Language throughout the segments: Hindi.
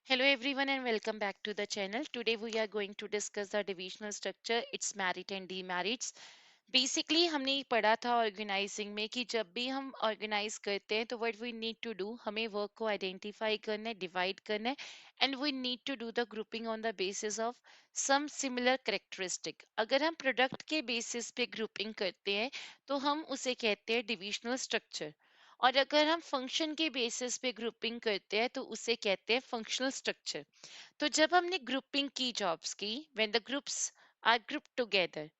Hello everyone and welcome back to the channel. Today we are going to discuss the divisional structure, its merit and demerits. Basically हमने पढ़ा था ऑर्गेनाइजिंग में कि जब भी हम ऑर्गेनाइज करते हैं तो what we need to do, हमें वर्क को आइडेंटिफाई करना है, डिवाइड करना है and we need to do the grouping on the basis of some similar characteristic. अगर हम प्रोडक्ट के बेसिस पे ग्रुपिंग करते हैं तो हम उसे कहते हैं डिविजनल स्ट्रक्चर, और अगर हम फंक्शन के बेसिस पे ग्रुपिंग करते हैं तो उसे कहते हैं फंक्शनल स्ट्रक्चर। तो जब हमने ग्रुपिंग की जॉब्स की, when the groups are group together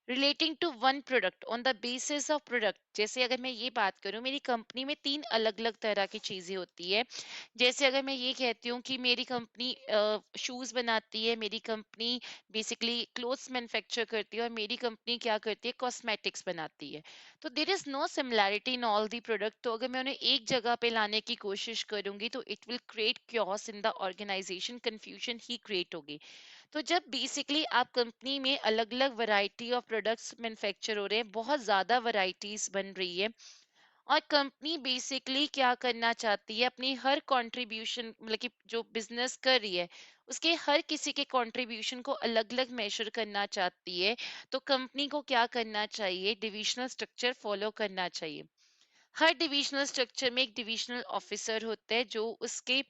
relating to one product on the basis of product, जैसे अगर मैं ये बात करूं, मेरी कंपनी में तीन अलग अलग तरह की चीजें होती है। जैसे अगर मैं ये कहती हूँ कि मेरी कंपनी शूज बनाती है, मेरी कंपनी बेसिकली क्लोथ्स मैन्युफैक्चर करती है, और मेरी कंपनी क्या करती है, कॉस्मेटिक्स बनाती है। तो there is no similarity in all the product. तो अगर मैं उन्हें एक जगह पे लाने की कोशिश करूंगी तो it will create chaos in the organisation, confusion ही क्रिएट होगी। तो जब बेसिकली आप कंपनी में अलग अलग वैरायटी ऑफ प्रोडक्ट्स मैन्युफैक्चर हो रहे हैं, बहुत ज्यादा वैरायटीज बन रही है, और कंपनी बेसिकली क्या करना चाहती है, अपनी हर कंट्रीब्यूशन, मतलब कि जो बिजनेस कर रही है उसके हर किसी के कंट्रीब्यूशन को अलग अलग मेजर करना चाहती है, तो कंपनी को क्या करना चाहिए, डिविजनल स्ट्रक्चर फॉलो करना चाहिए। हर डिविजनल स्ट्रक्चर में एक डिविजनल ऑफिसर होता है जो उसके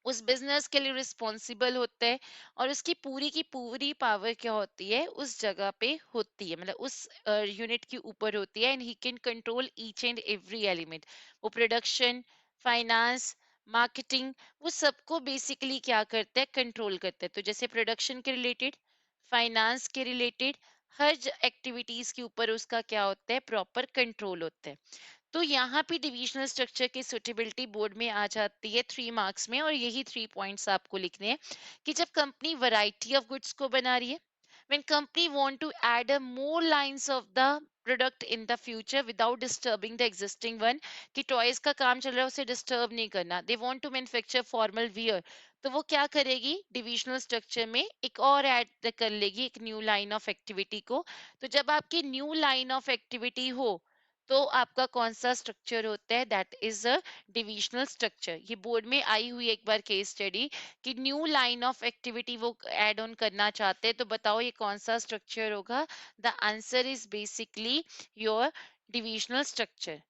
उस बिजनेस के लिए रिस्पॉन्सिबल होता है, और उसकी पूरी पावर क्या होती है, उस जगह पे होती है, मतलब उस यूनिट के ऊपर होती है, and he can control each and every element. वो प्रोडक्शन, फाइनेंस, मार्केटिंग, वो सबको बेसिकली क्या करता है, कंट्रोल करता है। तो जैसे प्रोडक्शन के रिलेटेड, फाइनेंस के रिलेटेड, हर एक्टिविटीज के ऊपर उसका क्या होता है, प्रॉपर कंट्रोल होता है। तो यहाँ पे डिविजनल स्ट्रक्चर की सुटेबिलिटी बोर्ड में आ जाती है 3 मार्क्स में, और यही 3 पॉइंट्स आपको लिखने हैं कि जब कंपनी वैरायटी ऑफ गुड्स को बना रही है, when company want to add a more lines of the product in the future without disturbing the existing one, कि टॉयज का काम चल रहा है उसे डिस्टर्ब नहीं करना, they want to manufacture formal wear, तो वो क्या करेगी, डिविजनल स्ट्रक्चर में एक और ऐड कर लेगी, एक न्यू लाइन ऑफ एक्टिविटी को। तो जब आपकी न्यू लाइन ऑफ एक्टिविटी हो तो आपका कौन सा स्ट्रक्चर होता है, that is a divisional structure. ये बोर्ड में आई हुई एक बार केस स्टडी कि न्यू लाइन ऑफ एक्टिविटी वो ऐड ऑन करना चाहते हैं, तो बताओ ये कौन सा स्ट्रक्चर होगा। The answer is basically your divisional structure.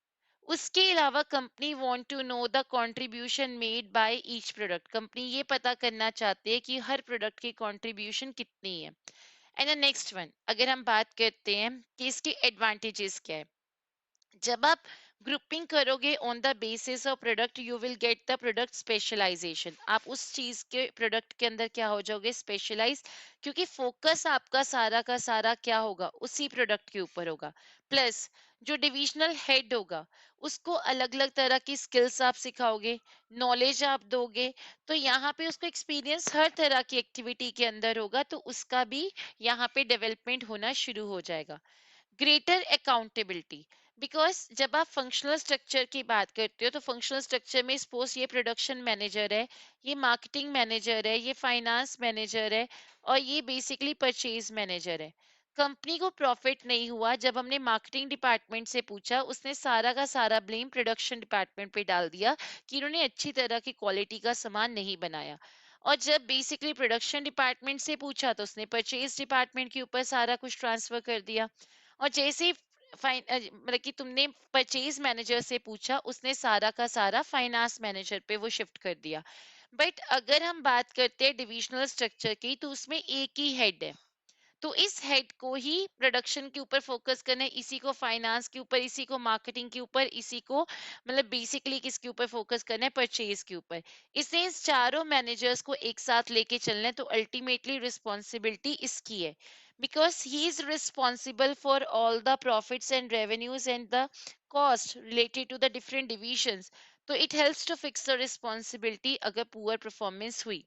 उसके अलावा company want to know the contribution made by each product, company ये पता करना चाहती है कि हर प्रोडक्ट की कंट्रीब्यूशन कितनी है। एंड द नेक्स्ट वन, अगर हम बात करते हैं कि इसके एडवांटेजेस क्या है, जब आप ग्रुपिंग करोगे on the basis of product, you will get the product specialisation. आप उस चीज के प्रोडक्ट के अंदर क्या हो जाओगे, स्पेशलाइज, क्योंकि फोकस आपका सारा का सारा क्या होगा, उसी प्रोडक्ट के ऊपर होगा। प्लस जो डिविजनल हेड होगा उसको अलग अलग तरह की स्किल्स आप सिखाओगे, नॉलेज आप दोगे, तो यहाँ पे उसको एक्सपीरियंस हर तरह की एक्टिविटी के अंदर होगा, तो उसका भी यहाँ पे डेवलपमेंट होना शुरू हो जाएगा। ग्रेटर अकाउंटेबिलिटी, बिकॉज जब आप फंक्शनल स्ट्रक्चर की बात करते हो तो फंक्शनल स्ट्रक्चर में सपोज ये प्रोडक्शन मैनेजर है, ये मार्केटिंग मैनेजर है, ये फाइनेंस मैनेजर है, और ये बेसिकली परचेज मैनेजर है। कंपनी को प्रॉफिट नहीं हुआ, जब हमने मार्केटिंग डिपार्टमेंट से पूछा उसने सारा का सारा ब्लेम प्रोडक्शन डिपार्टमेंट पे डाल दिया कि इन्होंने अच्छी तरह की क्वालिटी का सामान नहीं बनाया। और जब बेसिकली प्रोडक्शन डिपार्टमेंट से पूछा तो उसने परचेज डिपार्टमेंट के ऊपर सारा कुछ ट्रांसफर कर दिया। और जैसे ही मतलब कि तुमने परचेज मैनेजर से पूछा, उसने सारा का सारा फाइनेंस मैनेजर पे वो शिफ्ट कर दिया। बट अगर हम बात करते हैं डिविजनल स्ट्रक्चर की, तो उसमें एक ही हेड है, तो इस हेड को ही प्रोडक्शन के ऊपर फोकस करना है, इसी को फाइनेंस के ऊपर, इसी को मार्केटिंग के ऊपर, इसी को मतलब बेसिकली किसके ऊपर फोकस करना है, परचेज के ऊपर। इसने इस चारों मैनेजर्स को एक साथ लेके चलना है, तो अल्टीमेटली रिस्पॉन्सिबिलिटी इसकी है, because he is responsible for all the profits and revenues and the cost related to the different divisions. तो it helps to fix the responsibility अगर पुअर परफॉर्मेंस हुई।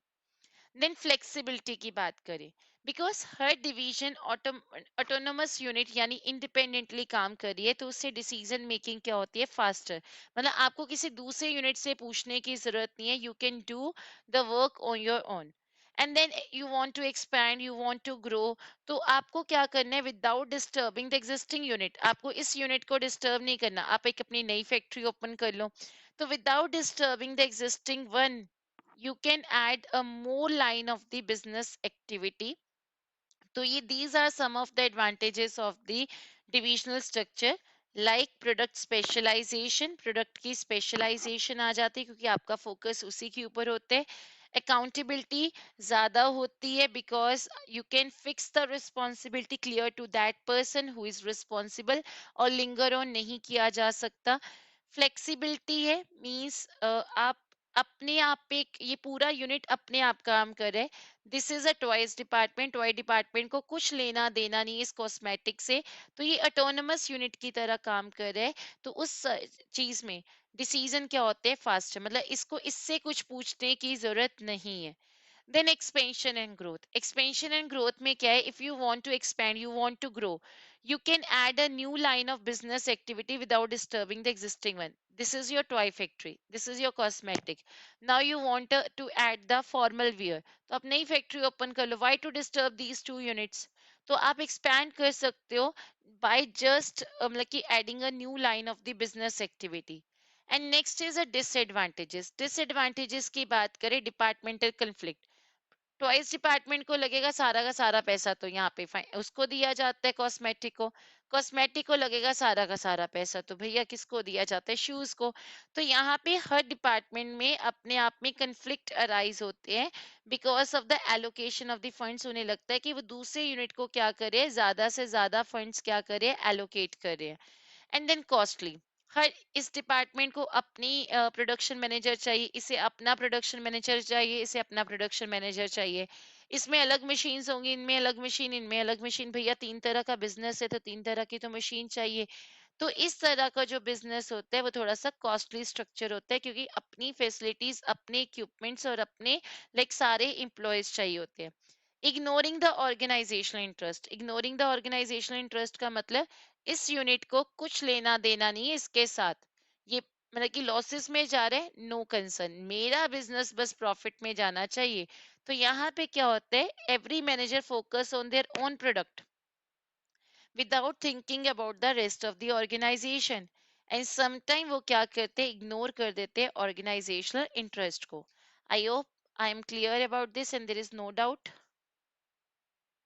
देन फ्लेक्सिबिलिटी की बात करें, बिकॉज हर डिवीजन ऑटोनोमस यूनिट यानी इंडिपेंडेंटली काम कर रही है, तो उससे डिसीजन मेकिंग क्या होती है, फास्टर। मतलब आपको किसी दूसरे यूनिट से पूछने की जरूरत नहीं है, you can do the work on your own. And then you want to expand, you want to grow, तो आपको क्या करना है, without disturbing the existing unit, आपको इस यूनिट को डिस्टर्ब नहीं करना। आप एक अपनी नई फैक्ट्री ओपन कर लो, तो without disturbing the existing one, you can add a more line of the business activity. तो ये these are some of the advantages of the divisional structure. Like product specialization, product की स्पेशलाइजेशन आ जाती है क्योंकि आपका फोकस उसी के ऊपर होता है। अकाउंटेबिलिटी ज्यादा होती है because you can fix the responsibility clear to that person who is responsible, और लिंगर ऑन नहीं किया जा सकता। फ्लेक्सिबिलिटी है, मीन्स आप अपने आप पे ये पूरा यूनिट अपने आप काम कर रहे हैं। This is a toys department, toy department को कुछ लेना देना नहीं इस कॉस्मेटिक से, तो ये ऑटोनमस यूनिट की तरह काम कर रहे हैं। तो उस चीज में डिसीजन क्या होते हैं, फास्ट, मतलब इसको इससे कुछ पूछने की जरूरत नहीं है। Then expansion and growth. Expansion and growth में क्या है, if you want to expand, you want to grow, you can add a new line of business activity without disturbing the existing one. This is your toy factory, this is your cosmetic. Now you want to add the formal wear, तो आप नई फैक्ट्री ओपन कर लो, why to disturb these two units? तो आप expand कर सकते हो by just मतलब कि adding a new line of the business activity. And next is a disadvantages. Disadvantages की बात करें, departmental conflict. टॉयज डिपार्टमेंट को लगेगा सारा का सारा पैसा तो यहाँ पे उसको दिया जाता है, कॉस्मेटिक को। कॉस्मेटिक को लगेगा सारा का सारा पैसा तो भैया किसको दिया जाता है, शूज को। तो यहाँ पे हर डिपार्टमेंट में अपने आप में कंफ्लिक्ट अराइज होते हैं because of the allocation of the funds. उन्हें लगता है कि वो दूसरे यूनिट को क्या करे, ज्यादा से ज्यादा फंड्स क्या करे, एलोकेट करे। एंड देन कॉस्टली, हर इस डिपार्टमेंट को अपनी प्रोडक्शन मैनेजर चाहिए, इसे अपना प्रोडक्शन मैनेजर चाहिए, इसे अपना प्रोडक्शन मैनेजर चाहिए। इसमें अलग मशीन होंगी, इनमें अलग मशीन, इनमें अलग मशीन। भैया तीन तरह का बिजनेस है तो तीन तरह की तो मशीन चाहिए। तो इस तरह का जो बिजनेस होता है वो थोड़ा सा कॉस्टली स्ट्रक्चर होता है क्योंकि अपनी फैसिलिटीज, अपने इक्विपमेंट्स और अपने लाइक सारे एम्प्लॉयज चाहिए होते हैं। Ignoring the organizational interest, ignoring the organizational interest का मतलब इस यूनिट को कुछ लेना देना नहीं है इसके साथ। ये मतलब कि लॉसेस में जा रहे हैं, नो कंसर्न, मेरा बिजनेस बस प्रॉफिट में जाना चाहिए। तो यहाँ पे क्या होता है, every manager focus on their own product without thinking about the rest of the organization. And sometime वो क्या करते हैं, इग्नोर कर देते हैं ऑर्गेनाइजेशनल इंटरेस्ट को। I hope I am clear about this and there is no doubt.